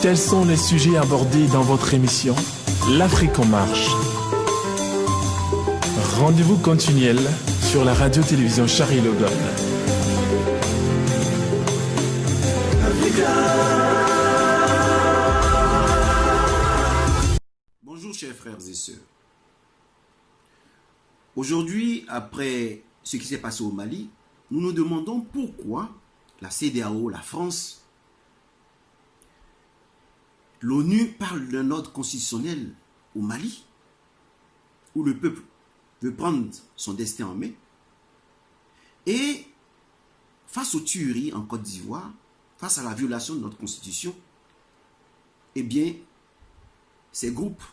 Tels sont les sujets abordés dans votre émission L'Afrique en marche. Rendez-vous continuel sur la radio-télévision Charlie Le Gaulle. Bonjour chers frères et sœurs. Aujourd'hui, après ce qui s'est passé au Mali, nous nous demandons pourquoi la CEDEAO, la France, l'ONU parle d'un ordre constitutionnel au Mali, où le peuple veut prendre son destin en main, et face aux tueries en Côte d'Ivoire, face à la violation de notre constitution, eh bien, ces groupes,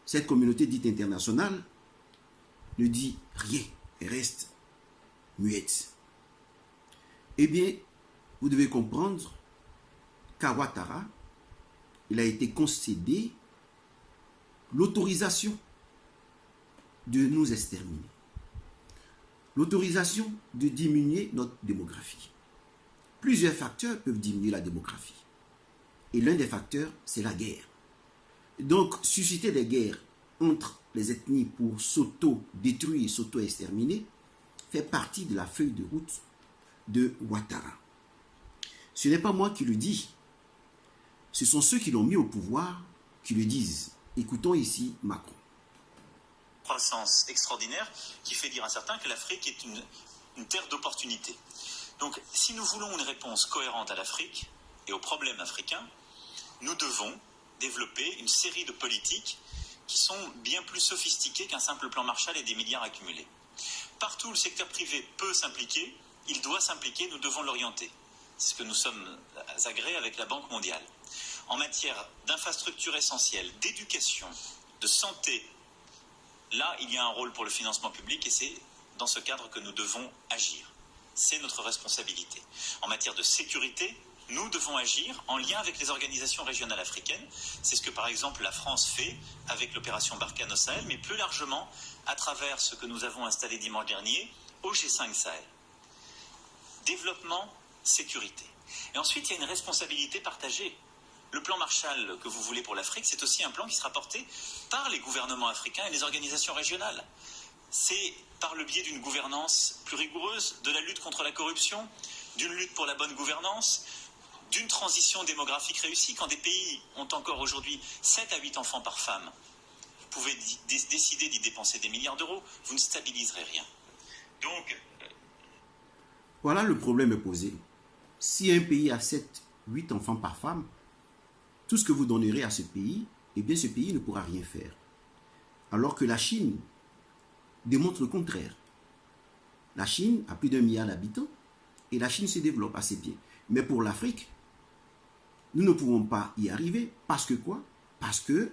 cette communauté dite internationale, ne dit rien et reste muette. Eh bien, vous devez comprendre qu'à Ouattara, il a été concédé l'autorisation de nous exterminer, l'autorisation de diminuer notre démographie. Plusieurs facteurs peuvent diminuer la démographie. Et l'un des facteurs, c'est la guerre. Donc, susciter des guerres entre les ethnies pour s'auto-détruire, s'auto-exterminer, fait partie de la feuille de route de Ouattara. Ce n'est pas moi qui le dis. Ce sont ceux qui l'ont mis au pouvoir qui le disent. Écoutons ici Macron. Croissance extraordinaire qui fait dire à certains que l'Afrique est une terre d'opportunités. Donc, si nous voulons une réponse cohérente à l'Afrique et aux problèmes africains, nous devons développer une série de politiques qui sont bien plus sophistiquées qu'un simple plan Marshall et des milliards accumulés. Partout où le secteur privé peut s'impliquer, il doit s'impliquer, nous devons l'orienter. C'est ce que nous sommes agréés avec la Banque mondiale. En matière d'infrastructures essentielles, d'éducation, de santé, là, il y a un rôle pour le financement public et c'est dans ce cadre que nous devons agir. C'est notre responsabilité. En matière de sécurité, nous devons agir en lien avec les organisations régionales africaines. C'est ce que, par exemple, la France fait avec l'opération Barkhane au Sahel, mais plus largement à travers ce que nous avons installé dimanche dernier au G5 Sahel. Développement, sécurité. Et ensuite, il y a une responsabilité partagée. Le plan Marshall que vous voulez pour l'Afrique, c'est aussi un plan qui sera porté par les gouvernements africains et les organisations régionales. C'est par le biais d'une gouvernance plus rigoureuse, de la lutte contre la corruption, d'une lutte pour la bonne gouvernance, d'une transition démographique réussie. Quand des pays ont encore aujourd'hui 7 à 8 enfants par femme, vous pouvez décider d'y dépenser des milliards d'euros, vous ne stabiliserez rien. Donc, voilà, le problème est posé. Si un pays a 7, 8 enfants par femme, tout ce que vous donnerez à ce pays, eh bien ce pays ne pourra rien faire. Alors que la Chine démontre le contraire. La Chine a plus d'1 milliard d'habitants et la Chine se développe assez bien. Mais pour l'Afrique, nous ne pouvons pas y arriver. Parce que quoi? Parce que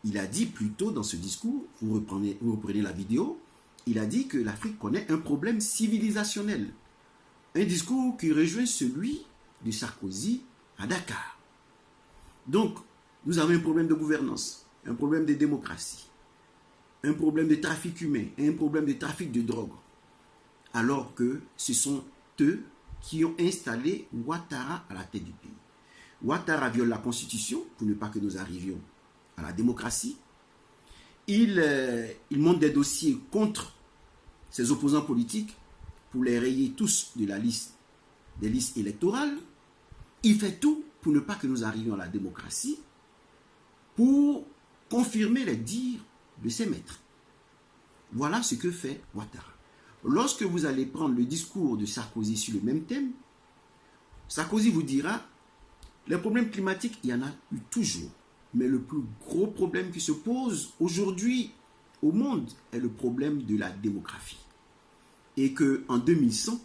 il a dit plus tôt dans ce discours, vous reprenez la vidéo, il a dit que l'Afrique connaît un problème civilisationnel. Un discours qui rejoint celui de Sarkozy à Dakar. Donc, nous avons un problème de gouvernance, un problème de démocratie, un problème de trafic humain, un problème de trafic de drogue. Alors que ce sont eux qui ont installé Ouattara à la tête du pays. Ouattara viole la Constitution pour ne pas que nous arrivions à la démocratie. Il monte des dossiers contre ses opposants politiques pour les rayer tous de la liste, des listes électorales. Il fait tout pour ne pas que nous arrivions à la démocratie, pour confirmer les dires de ses maîtres. Voilà ce que fait Ouattara. Lorsque vous allez prendre le discours de Sarkozy sur le même thème, Sarkozy vous dira, les problèmes climatiques, il y en a eu toujours. Mais le plus gros problème qui se pose aujourd'hui au monde est le problème de la démographie. Et qu'en 2100,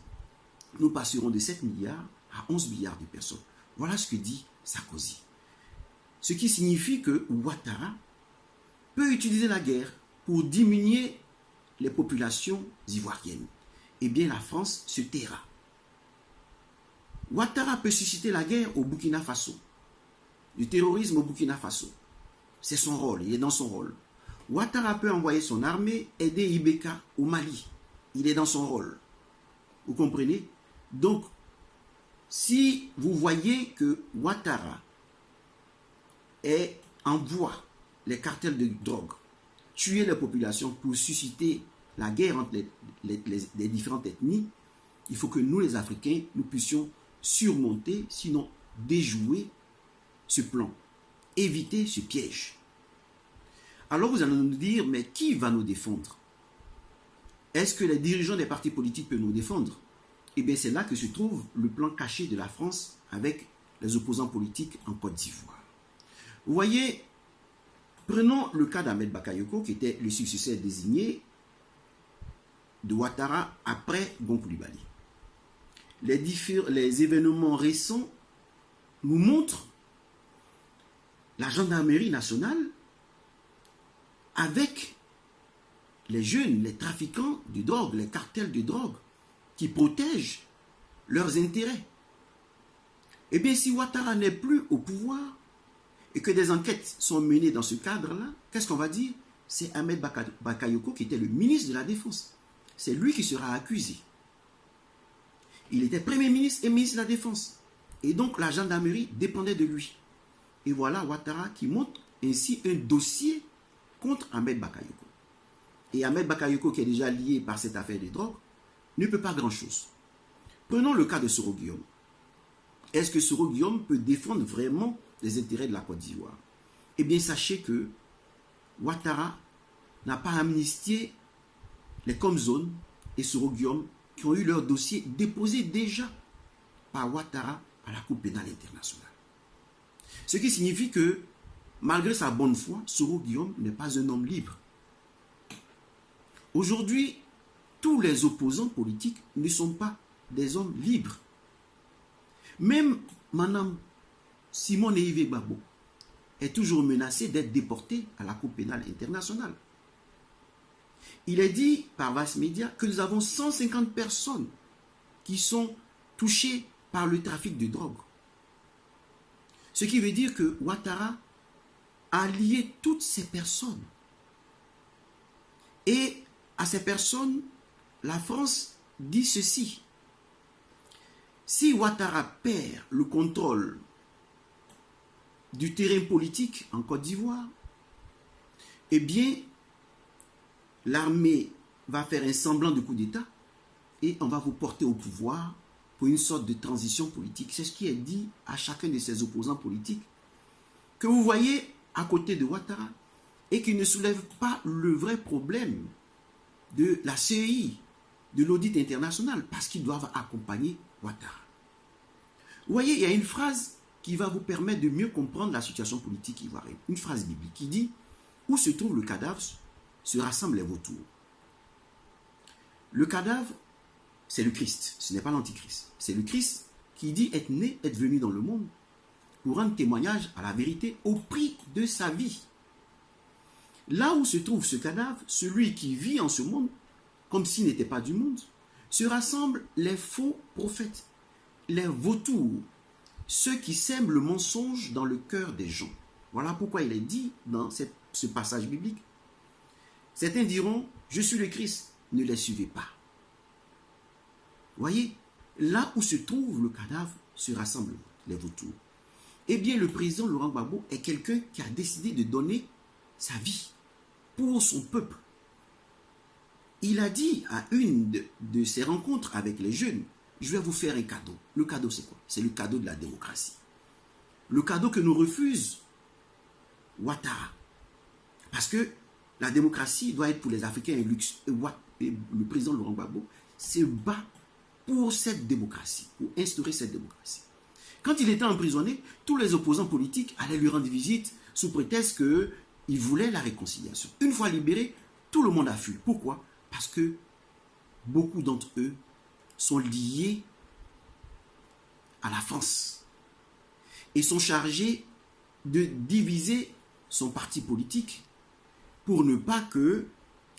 nous passerons de 7 milliards à 11 milliards de personnes. Voilà ce que dit Sarkozy. Ce qui signifie que Ouattara peut utiliser la guerre pour diminuer les populations ivoiriennes. Eh bien, la France se taira. Ouattara peut susciter la guerre au Burkina Faso. Le terrorisme au Burkina Faso. C'est son rôle, il est dans son rôle. Ouattara peut envoyer son armée aider Ibeka au Mali. Il est dans son rôle. Vous comprenez? Donc, si vous voyez que Ouattara envoie les cartels de drogue tuer les populations pour susciter la guerre entre les différentes ethnies, il faut que nous, les Africains, nous puissions surmonter, sinon déjouer ce plan, éviter ce piège. Alors vous allez nous dire, mais qui va nous défendre? Est-ce que les dirigeants des partis politiques peuvent nous défendre? Eh bien, c'est là que se trouve le plan caché de la France avec les opposants politiques en Côte d'Ivoire. Vous voyez, prenons le cas d'Ahmed Bakayoko, qui était le successeur désigné de Ouattara après Gon Coulibaly. Les événements récents nous montrent la gendarmerie nationale avec les jeunes, les trafiquants de drogue, les cartels de drogue, qui protègent leurs intérêts. Eh bien, si Ouattara n'est plus au pouvoir et que des enquêtes sont menées dans ce cadre-là, qu'est-ce qu'on va dire? C'est Ahmed Bakayoko qui était le ministre de la Défense. C'est lui qui sera accusé. Il était Premier ministre et ministre de la Défense. Et donc, la gendarmerie dépendait de lui. Et voilà Ouattara qui monte ainsi un dossier contre Ahmed Bakayoko. Et Ahmed Bakayoko, qui est déjà lié par cette affaire des drogues, ne peut pas grand-chose. Prenons le cas de Soro Guillaume. Est-ce que Soro Guillaume peut défendre vraiment les intérêts de la Côte d'Ivoire? Eh bien, sachez que Ouattara n'a pas amnistié les Comzones et Soro Guillaume qui ont eu leur dossier déposé déjà par Ouattara à la Cour pénale internationale. Ce qui signifie que, malgré sa bonne foi, Soro Guillaume n'est pas un homme libre. Aujourd'hui, tous les opposants politiques ne sont pas des hommes libres. Même Mme Simone Yves Gbagbo est toujours menacée d'être déportée à la Cour pénale internationale. Il est dit par Vice Media que nous avons 150 personnes qui sont touchées par le trafic de drogue. Ce qui veut dire que Ouattara a lié toutes ces personnes. Et à ces personnes, la France dit ceci. Si Ouattara perd le contrôle du terrain politique en Côte d'Ivoire, eh bien, l'armée va faire un semblant de coup d'État et on va vous porter au pouvoir pour une sorte de transition politique. C'est ce qui est dit à chacun de ces opposants politiques que vous voyez à côté de Ouattara et qui ne soulève pas le vrai problème de la CEI, de l'audit international, parce qu'ils doivent accompagner Ouattara. Vous voyez, il y a une phrase qui va vous permettre de mieux comprendre la situation politique ivoirienne. Une phrase biblique qui dit « Où se trouve le cadavre, se rassemblent les vautours ». Le cadavre, c'est le Christ, ce n'est pas l'Antichrist. C'est le Christ qui dit être né, être venu dans le monde pour rendre témoignage à la vérité au prix de sa vie. Là où se trouve ce cadavre, celui qui vit en ce monde, comme s'il n'était pas du monde, se rassemblent les faux prophètes, les vautours, ceux qui sèment le mensonge dans le cœur des gens. Voilà pourquoi il est dit dans ce passage biblique. Certains diront, je suis le Christ, ne les suivez pas. Voyez, là où se trouve le cadavre, se rassemblent les vautours. Eh bien, le président Laurent Gbagbo est quelqu'un qui a décidé de donner sa vie pour son peuple. Il a dit à une de ses rencontres avec les jeunes, je vais vous faire un cadeau. Le cadeau, c'est quoi? C'est le cadeau de la démocratie. Le cadeau que nous refuse Ouattara. Parce que la démocratie doit être pour les Africains et le président Laurent Gbagbo se bat pour cette démocratie, pour instaurer cette démocratie. Quand il était emprisonné, tous les opposants politiques allaient lui rendre visite sous prétexte qu'ils voulaient la réconciliation. Une fois libéré, tout le monde a fui. Pourquoi? Parce que beaucoup d'entre eux sont liés à la France et sont chargés de diviser son parti politique pour ne pas que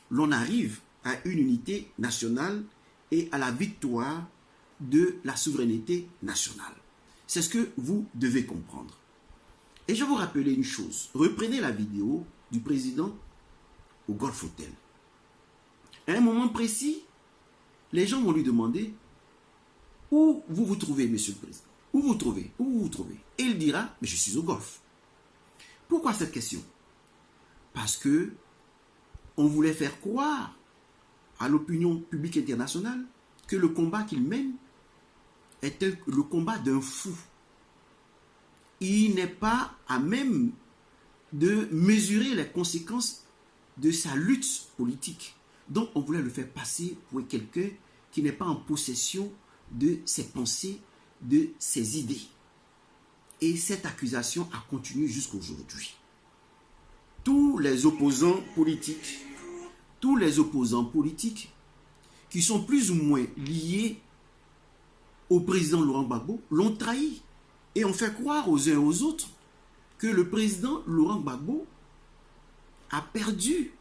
l'on arrive à une unité nationale et à la victoire de la souveraineté nationale. C'est ce que vous devez comprendre. Et je vais vous rappeler une chose. Reprenez la vidéo du président au Golf Hotel. À un moment précis, les gens vont lui demander où vous vous trouvez, monsieur le président. Où vous vous trouvez? Où vous vous trouvez? Et il dira, mais je suis au Golfe. Pourquoi cette question? Parce que on voulait faire croire à l'opinion publique internationale que le combat qu'il mène était le combat d'un fou. Il n'est pas à même de mesurer les conséquences de sa lutte politique. Donc on voulait le faire passer pour quelqu'un qui n'est pas en possession de ses pensées, de ses idées. Et cette accusation a continué jusqu'à aujourd'hui. Tous les opposants politiques qui sont plus ou moins liés au président Laurent Gbagbo l'ont trahi et ont fait croire aux uns et aux autres que le président Laurent Gbagbo a perdu,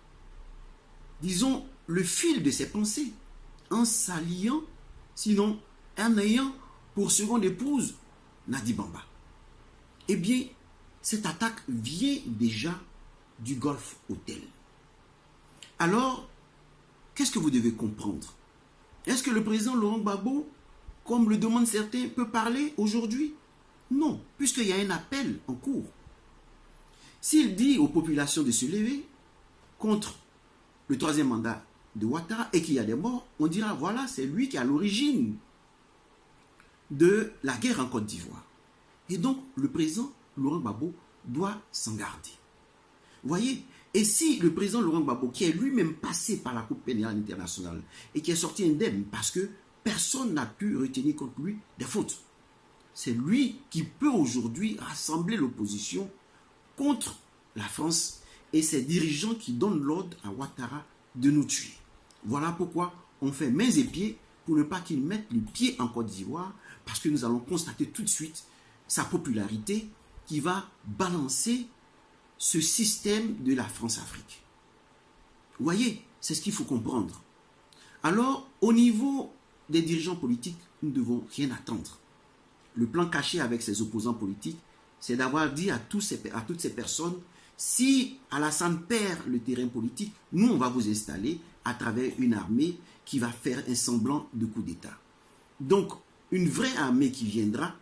disons, le fil de ses pensées en s'alliant, sinon en ayant pour seconde épouse Nadi Bamba. Eh bien, cette attaque vient déjà du Golf Hotel. Alors, qu'est-ce que vous devez comprendre? Est-ce que le président Laurent Gbagbo, comme le demandent certains, peut parler aujourd'hui? Non, puisqu'il y a un appel en cours. S'il dit aux populations de se lever contre le troisième mandat de Ouattara et qu'il y a des morts, on dira voilà, c'est lui qui est à l'origine de la guerre en Côte d'Ivoire. Et donc, le président Laurent Gbagbo doit s'en garder. Vous voyez? Et si le président Laurent Gbagbo, qui est lui-même passé par la Cour pénale internationale et qui est sorti indemne parce que personne n'a pu retenir contre lui des fautes, c'est lui qui peut aujourd'hui rassembler l'opposition contre la France et ses dirigeants qui donnent l'ordre à Ouattara de nous tuer. Voilà pourquoi on fait mains et pieds pour ne pas qu'il mette le pied en Côte d'Ivoire, parce que nous allons constater tout de suite sa popularité qui va balancer ce système de la France-Afrique. Vous voyez, c'est ce qu'il faut comprendre. Alors, au niveau des dirigeants politiques, nous ne devons rien attendre. Le plan caché avec ses opposants politiques, c'est d'avoir dit à toutes ces personnes, si Alassane perd le terrain politique, nous, on va vous installer à travers une armée qui va faire un semblant de coup d'État. Donc, une vraie armée qui viendra,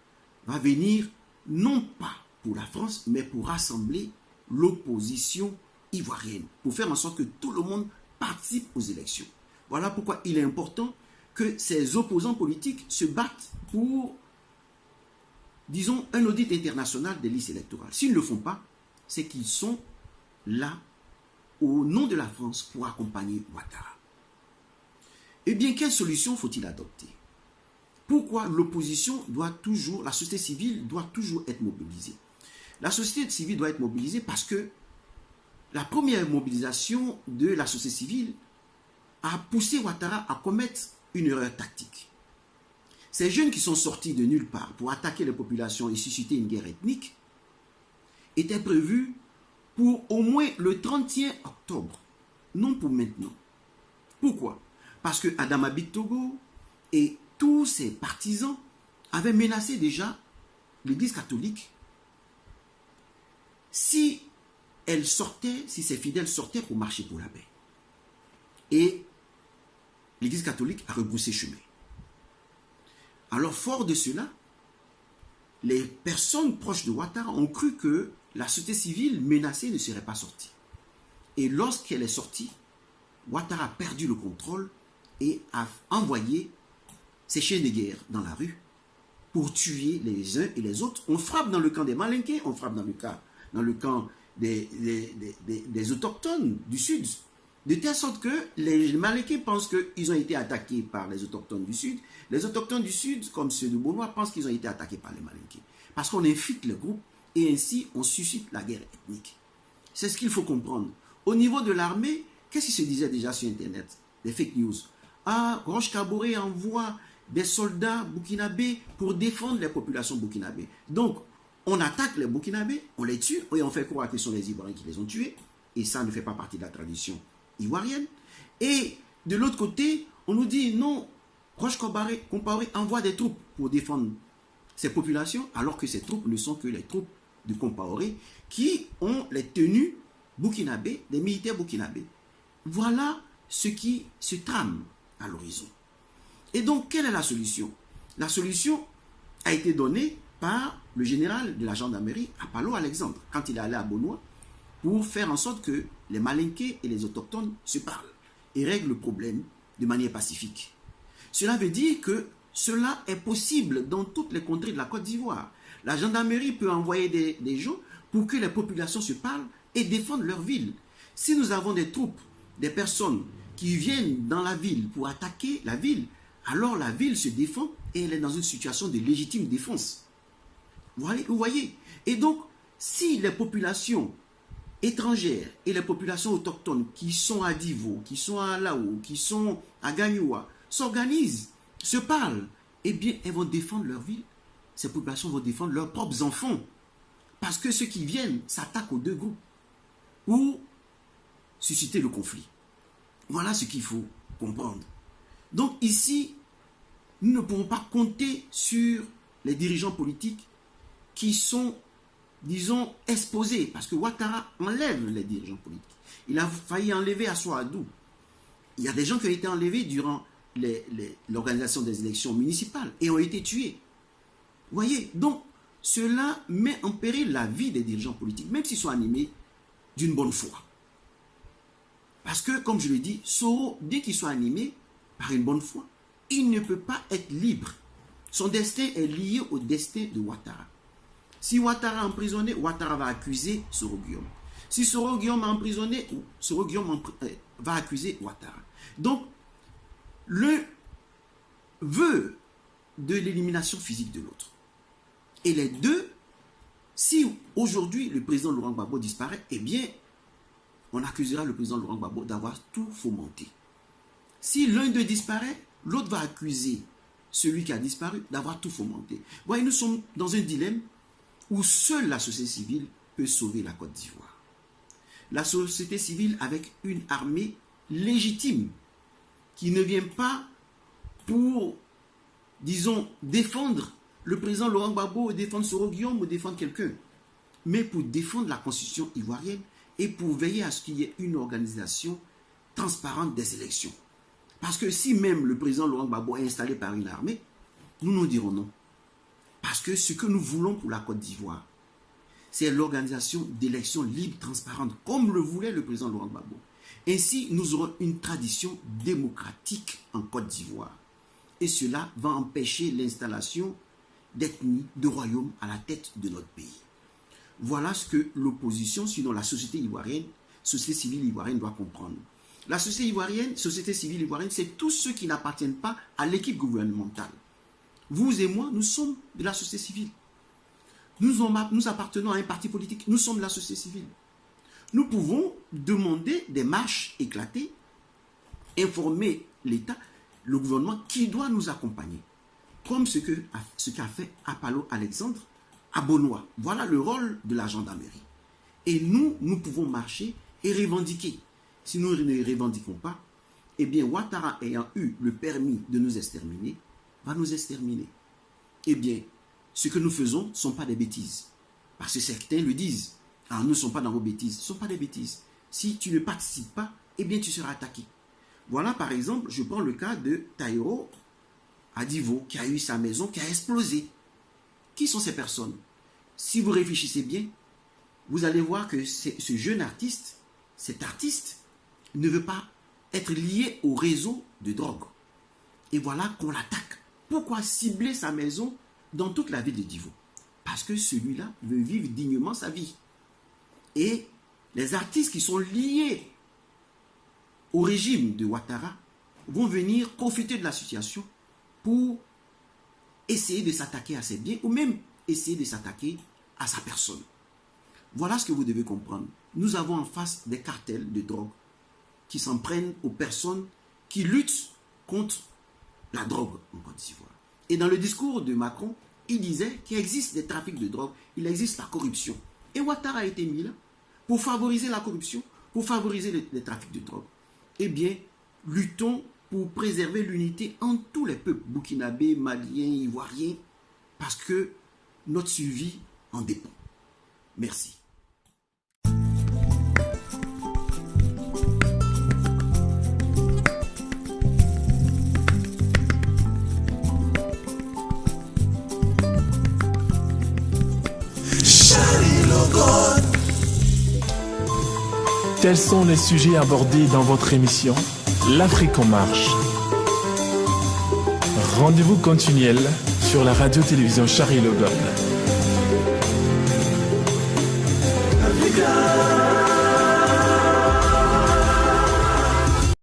va venir non pas pour la France, mais pour rassembler l'opposition ivoirienne, pour faire en sorte que tout le monde participe aux élections. Voilà pourquoi il est important que ces opposants politiques se battent pour, disons, un audit international des listes électorales. S'ils ne le font pas, c'est qu'ils sont là, au nom de la France, pour accompagner Ouattara. Eh bien, quelle solution faut-il adopter? Pourquoi l'opposition doit toujours, la société civile doit toujours être mobilisée? La société civile doit être mobilisée parce que la première mobilisation de la société civile a poussé Ouattara à commettre une erreur tactique. Ces jeunes qui sont sortis de nulle part pour attaquer les populations et susciter une guerre ethnique étaient prévus pour au moins le 31 octobre, non pour maintenant. Pourquoi? Parce que Adama Bitogo et tous ses partisans avaient menacé déjà l'Église catholique si elle sortait, si ses fidèles sortaient pour marcher pour la paix. Et l'Église catholique a rebroussé chemin. Alors, fort de cela, les personnes proches de Ouattara ont cru que la société civile menacée ne serait pas sortie. Et lorsqu'elle est sortie, Ouattara a perdu le contrôle et a envoyé ses chiens de guerre dans la rue pour tuer les uns et les autres. On frappe dans le camp des Malinqués, on frappe dans le camp des autochtones du Sud. De telle sorte que les Malinqués pensent qu'ils ont été attaqués par les autochtones du Sud. Les autochtones du Sud, comme ceux de Beaunois, pensent qu'ils ont été attaqués par les Malinqués. Parce qu'on infiltre le groupe et ainsi on suscite la guerre ethnique. C'est ce qu'il faut comprendre. Au niveau de l'armée, qu'est-ce qui se disait déjà sur Internet? Des fake news. Ah, Roch Kaboré envoie des soldats burkinabés pour défendre les populations burkinabées. Donc, on attaque les burkinabés, on les tue, et on fait croire que ce sont les Ivoiriens qui les ont tués. Et ça ne fait pas partie de la tradition ivoirienne. Et de l'autre côté, on nous dit non, Roch Kaboré envoie des troupes pour défendre ces populations, alors que ces troupes ne sont que les troupes de Compaoré qui ont les tenues burkinabés, des militaires burkinabés. Voilà ce qui se trame à l'horizon. Et donc, quelle est la solution? La solution a été donnée par le général de la gendarmerie, Apalo Alexandre, quand il est allé à Bonoa, pour faire en sorte que les Malinqués et les autochtones se parlent et règlent le problème de manière pacifique. Cela veut dire que cela est possible dans toutes les contrées de la Côte d'Ivoire. La gendarmerie peut envoyer des gens pour que les populations se parlent et défendent leur ville. Si nous avons des troupes, des personnes qui viennent dans la ville pour attaquer la ville, alors la ville se défend et elle est dans une situation de légitime défense. Vous voyez? Et donc, si les populations étrangères et les populations autochtones qui sont à Divo, qui sont à Lao, qui sont à Gagnoua, s'organisent, se parlent, eh bien, elles vont défendre leur ville. Ces populations vont défendre leurs propres enfants. Parce que ceux qui viennent s'attaquent aux deux groupes pour susciter le conflit. Voilà ce qu'il faut comprendre. Donc ici, nous ne pouvons pas compter sur les dirigeants politiques qui sont, disons, exposés. Parce que Ouattara enlève les dirigeants politiques. Il a failli enlever Assoadou. Il y a des gens qui ont été enlevés durant l'organisation des élections municipales et ont été tués. Vous voyez, donc cela met en péril la vie des dirigeants politiques, même s'ils sont animés d'une bonne foi. Parce que, comme je l'ai dit, Soro, dès qu'il soit animé par une bonne foi, il ne peut pas être libre. Son destin est lié au destin de Ouattara. Si Ouattara est emprisonné, Ouattara va accuser Soro Guillaume. Si Soro Guillaume est emprisonné, Soro Guillaume va accuser Ouattara. Donc, l'un veut de l'élimination physique de l'autre. Et les deux, si aujourd'hui le président Laurent Gbagbo disparaît, eh bien, on accusera le président Laurent Gbagbo d'avoir tout fomenté. Si l'un d'eux disparaît, l'autre va accuser celui qui a disparu d'avoir tout fomenté. Vous voyez, nous sommes dans un dilemme où seule la société civile peut sauver la Côte d'Ivoire. La société civile avec une armée légitime qui ne vient pas pour, disons, défendre le président Laurent Gbagbo, défendre Soro Guillaume ou défendre quelqu'un, mais pour défendre la constitution ivoirienne et pour veiller à ce qu'il y ait une organisation transparente des élections. Parce que si même le président Laurent Gbagbo est installé par une armée, nous dirons non. Parce que ce que nous voulons pour la Côte d'Ivoire, c'est l'organisation d'élections libres, transparentes, comme le voulait le président Laurent Gbagbo. Ainsi, nous aurons une tradition démocratique en Côte d'Ivoire. Et cela va empêcher l'installation d'ethnies, de royaumes à la tête de notre pays. Voilà ce que l'opposition, sinon la société ivoirienne, société civile ivoirienne doit comprendre. La société civile ivoirienne, c'est tous ceux qui n'appartiennent pas à l'équipe gouvernementale. Vous et moi, nous sommes de la société civile. Nous appartenons à un parti politique, nous sommes de la société civile. Nous pouvons demander des marches éclatées, informer l'État, le gouvernement qui doit nous accompagner. Comme ce qu'a fait Apalo Alexandre à Bonoa. Voilà le rôle de la gendarmerie. Et nous pouvons marcher et revendiquer. Si nous ne revendiquons pas, eh bien Ouattara ayant eu le permis de nous exterminer, va nous exterminer. Eh bien, ce que nous faisons ne sont pas des bêtises. Parce que certains le disent. Ah, nous ne sommes pas dans vos bêtises. Ce ne sont pas des bêtises. Si tu ne participes pas, eh bien tu seras attaqué. Voilà par exemple, je prends le cas de Taïro Adivo, qui a eu sa maison, qui a explosé. Qui sont ces personnes? Si vous réfléchissez bien, vous allez voir que ce jeune artiste, cet artiste, ne veut pas être lié au réseau de drogue. Et voilà qu'on l'attaque. Pourquoi cibler sa maison dans toute la ville de Divo? Parce que celui-là veut vivre dignement sa vie. Et les artistes qui sont liés au régime de Ouattara vont venir profiter de la situation pour essayer de s'attaquer à ses biens ou même essayer de s'attaquer à sa personne. Voilà ce que vous devez comprendre. Nous avons en face des cartels de drogue qui s'en prennent aux personnes qui luttent contre la drogue en Côte d'Ivoire. Et dans le discours de Macron, il disait qu'il existe des trafics de drogue, il existe la corruption. Et Ouattara a été mis là pour favoriser la corruption, pour favoriser les trafics de drogue. Eh bien, luttons pour préserver l'unité entre tous les peuples, burkinabés, maliens, ivoiriens, parce que notre survie en dépend. Merci. Tels sont les sujets abordés dans votre émission L'Afrique en marche. Rendez-vous continuel sur la radio-télévision Charlie Le Gaulle.